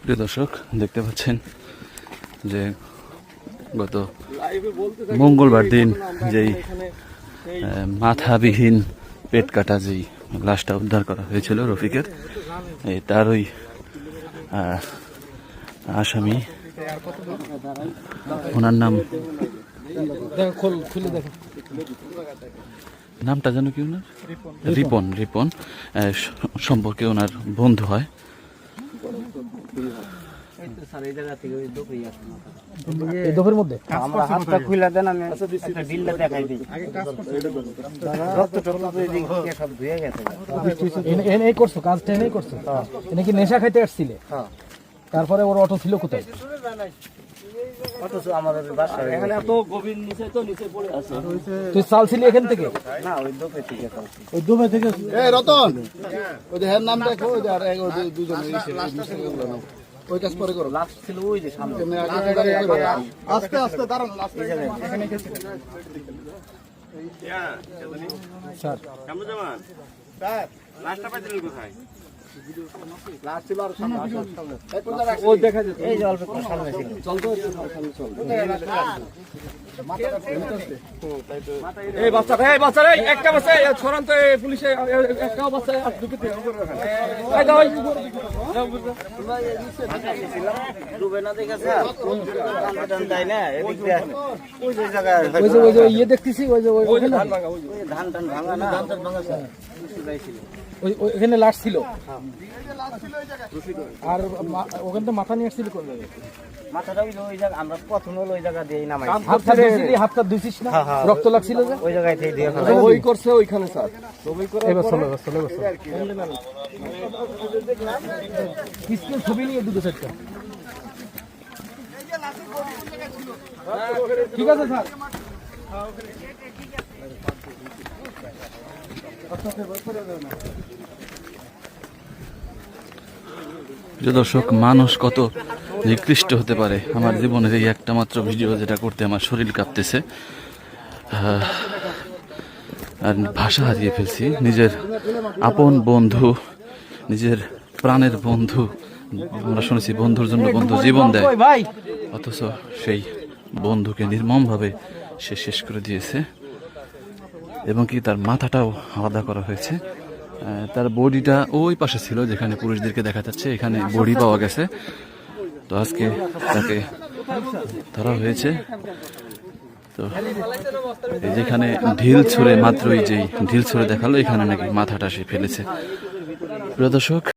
প্রিয় দর্শক, দেখতে পাচ্ছেন যে গত মঙ্গলবার দিন যেই মাথাবিহীন পেট কাটা যেই লাশটা উদ্ধার করা হয়েছিল রফিকের, তারই আসামি, ওনার নাম নামটা যেন কি ওনার রিপন। রিপন সম্পর্কে ওনার বন্ধু হয়। নেশা খাইতে আসছিলে, তারপরে ওর অটো ছিল কোথায়? তুই চালছিলি এখান থেকে? ওই দুবে থেকে। রতন, ওই যে নাম দেখো, ওই কাজ পরে করো। লাস্ট ছিল ওই যে সামনে, আস্তে আস্তে দাঁড়ান। স্যার লাস্টটা পাইছিলেন কোথায়? ইয়ে দেখতেছি ধান টান ভাঙা না, ওইখানে লাশ ছিল। আর ওখান থেকে মাথা নিয়ে আসছিল কোন জায়গায়? মাথাটা ওই জায়গা আমরা প্রথম ওই জায়গা দিয়ে নামাই। হাতটা ধুইছিস না? রক্ত লাগছিল যে ওই জায়গায় দিয়ে দিয়ে ওই করছে ওইখানে। স্যার এবার চলো পিস্তল ছবি নিয়ে দুটো সেটটা। ঠিক আছে স্যার। প্রিয় দর্শক, মানুষ কত নিকৃষ্ট হতে পারে। আমার জীবনের এই একটা মাত্র ভিডিও যেটা করতে আমার শরীর কাঁপতেছে, আর ভাষা হারিয়ে ফেলছি। নিজের আপন বন্ধু, নিজের প্রাণের বন্ধু, আমরা শুনেছি বন্ধুর জন্য বন্ধু জীবন দেয়, অথচ সেই বন্ধুকে নির্মমভাবে সে শেষ করে দিয়েছে। এবং কি তার মাথাটাও আলাদা করা হয়েছে। তার বডিটা ওই পাশে ছিল যেখানে পুরুষদেরকে দেখা যাচ্ছে, এখানে বডি পাওয়া গেছে। তো আজকে তাকে ধরা হয়েছে। তো যেখানে ঢিল ছুঁড়ে, মাত্রই যেই ঢিল ছুঁড়ে দেখালো, এখানে নাকি মাথাটা সে ফেলেছে। প্রিয় দর্শক,